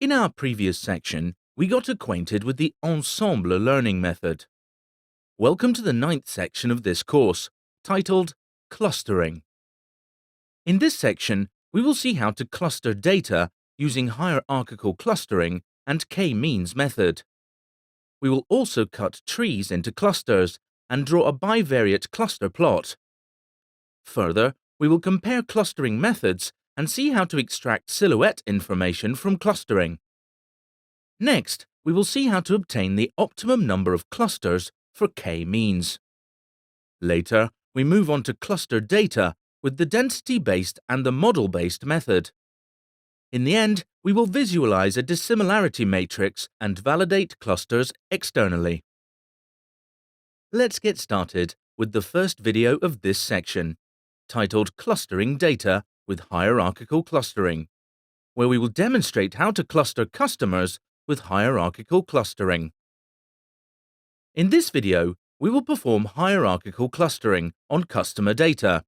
In our previous section, we got acquainted with the ensemble learning method. Welcome to the 9th section of this course, titled Clustering. In this section, we will see how to cluster data using hierarchical clustering and k-means method. We will also cut trees into clusters and draw a bivariate cluster plot. Further, we will compare clustering methods and see how to extract silhouette information from clustering. Next, we will see how to obtain the optimum number of clusters for k-means. Later, we move on to cluster data with the density-based and the model-based method. In the end, we will visualize a dissimilarity matrix and validate clusters externally. Let's get started with the first video of this section, titled Clustering Data with Hierarchical Clustering, where we will demonstrate how to cluster customers with hierarchical clustering. In this video, we will perform hierarchical clustering on customer data,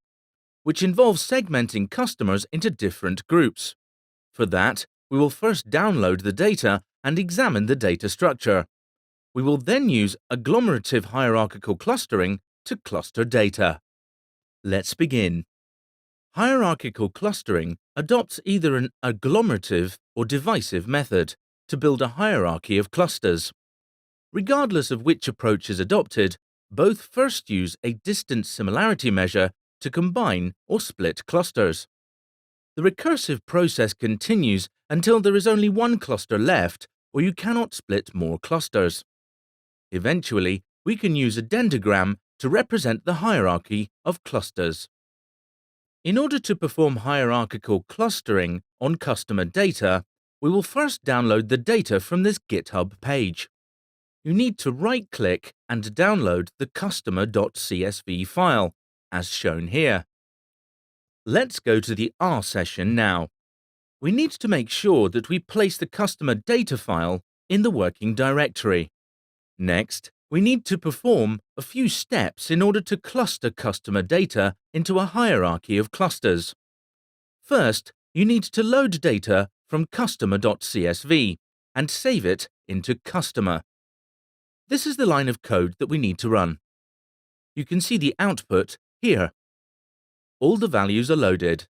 which involves segmenting customers into different groups. For that, we will first download the data and examine the data structure. We will then use agglomerative hierarchical clustering to cluster data. Let's begin. Hierarchical clustering adopts either an agglomerative or divisive method to build a hierarchy of clusters. Regardless of which approach is adopted, both first use a distance similarity measure to combine or split clusters. The recursive process continues until there is only one cluster left or you cannot split more clusters. Eventually, we can use a dendrogram to represent the hierarchy of clusters. In order to perform hierarchical clustering on customer data, we will first download the data from this GitHub page. You need to right-click and download the customer.csv file, as shown here. Let's go to the R session now. We need to make sure that we place the customer data file in the working directory. Next, we need to perform a few steps in order to cluster customer data into a hierarchy of clusters. First, you need to load data from customer.csv and save it into customer. This is the line of code that we need to run. You can see the output here. All the values are loaded.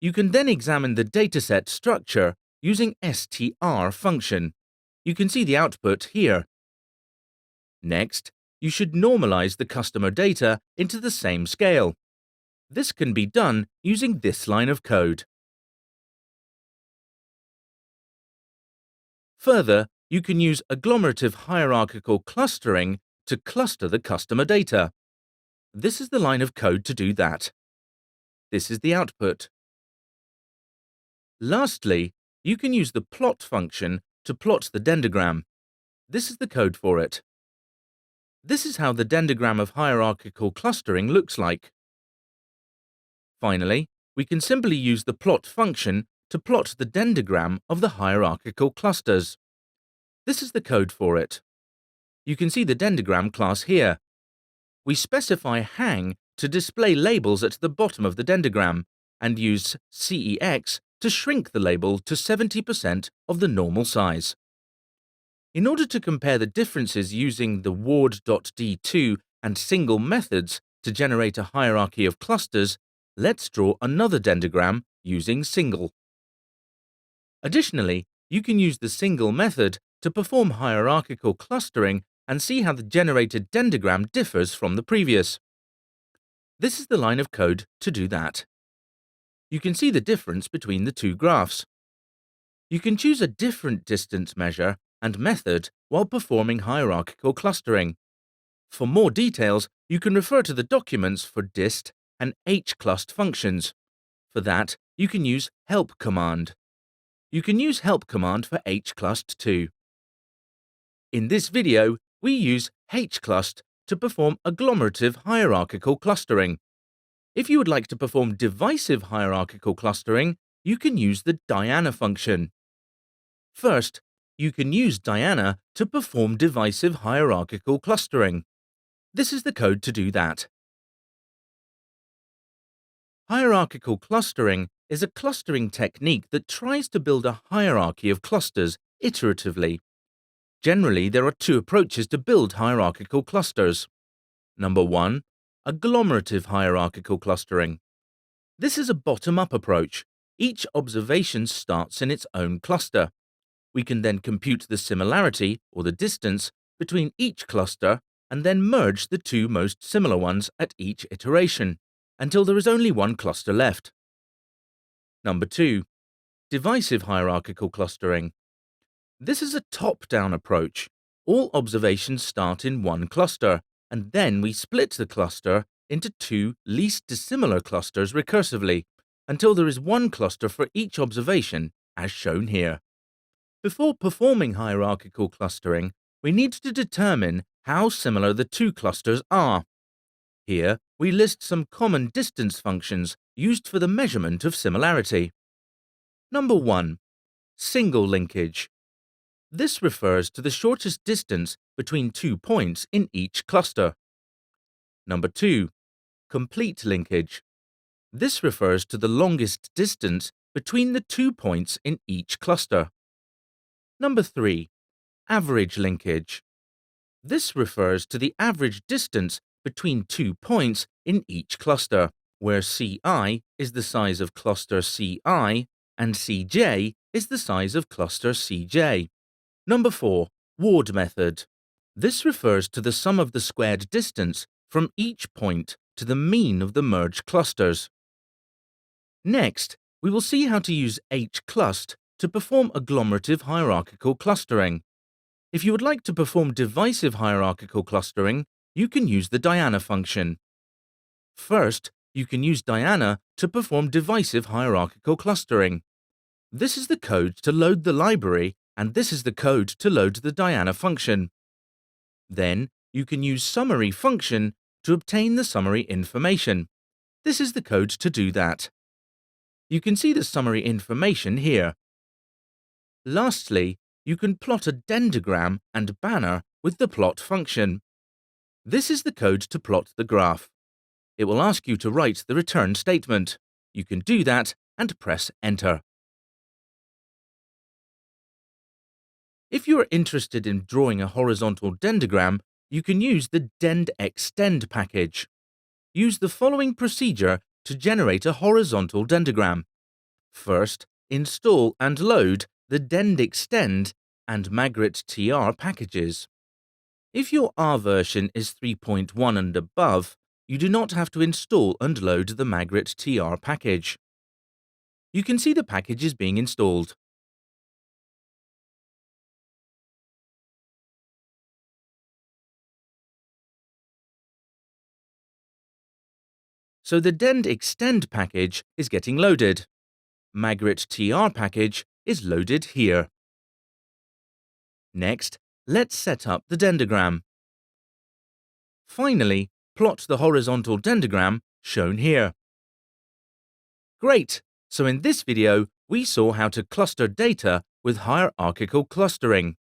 You can then examine the dataset structure using str function. You can see the output here. Next, you should normalize the customer data into the same scale. This can be done using this line of code. Further, you can use agglomerative hierarchical clustering to cluster the customer data. This is the line of code to do that. This is the output. Lastly, you can use the plot function to plot the dendrogram. This is the code for it. This is how the dendrogram of hierarchical clustering looks like. Finally, we can simply use the plot function to plot the dendrogram of the hierarchical clusters. This is the code for it. You can see the dendrogram class here. We specify hang to display labels at the bottom of the dendrogram and use cex to shrink the label to 70% of the normal size. In order to compare the differences using the ward.d2 and single methods to generate a hierarchy of clusters, let's draw another dendrogram using single. Additionally, you can use the single method to perform hierarchical clustering and see how the generated dendrogram differs from the previous. This is the line of code to do that. You can see the difference between the two graphs. You can choose a different distance measure and method while performing hierarchical clustering. For more details, you can refer to the documents for dist and hclust functions. For that, you can use help command. You can use help command for hclust too. In this video, we use hclust to perform agglomerative hierarchical clustering. If you would like to perform divisive hierarchical clustering, you can use the Diana function. First, you can use Diana to perform divisive hierarchical clustering. This is the code to do that. Hierarchical clustering is a clustering technique that tries to build a hierarchy of clusters iteratively. Generally, there are two approaches to build hierarchical clusters. Number 1. Agglomerative hierarchical clustering. This is a bottom-up approach. Each observation starts in its own cluster. We can then compute the similarity, or the distance, between each cluster and then merge the two most similar ones at each iteration, until there is only one cluster left. Number 2. Divisive hierarchical clustering. This is a top-down approach. All observations start in one cluster, and then we split the cluster into two least dissimilar clusters recursively, until there is one cluster for each observation, as shown here. Before performing hierarchical clustering, we need to determine how similar the two clusters are. Here, we list some common distance functions used for the measurement of similarity. Number 1. Single linkage. This refers to the shortest distance between 2 points in each cluster. Number 2. Complete linkage. This refers to the longest distance between the 2 points in each cluster. Number 3. Average linkage. This refers to the average distance between 2 points in each cluster, where Ci is the size of cluster Ci and Cj is the size of cluster Cj. Number 4. Ward method. This refers to the sum of the squared distance from each point to the mean of the merged clusters. Next, we will see how to use hclust to perform agglomerative hierarchical clustering. If you would like to perform divisive hierarchical clustering, you can use the Diana function. First, you can use Diana to perform divisive hierarchical clustering. This is the code to load the library, and this is the code to load the Diana function. Then, you can use summary function to obtain the summary information. This is the code to do that. You can see the summary information here. Lastly, you can plot a dendrogram and banner with the plot function. This is the code to plot the graph. It will ask you to write the return statement. You can do that and press Enter. If you are interested in drawing a horizontal dendrogram, you can use the dendextend package. Use the following procedure to generate a horizontal dendrogram. First, install and load the dendextend and magrittr packages. If your R version is 3.1 and above, you do not have to install and load the magrittr package. You can see the packages being installed. So the dendextend package is getting loaded. Magrittr package is loaded here. Next, let's set up the dendrogram. Finally, plot the horizontal dendrogram shown here. Great! So in this video, we saw how to cluster data with hierarchical clustering.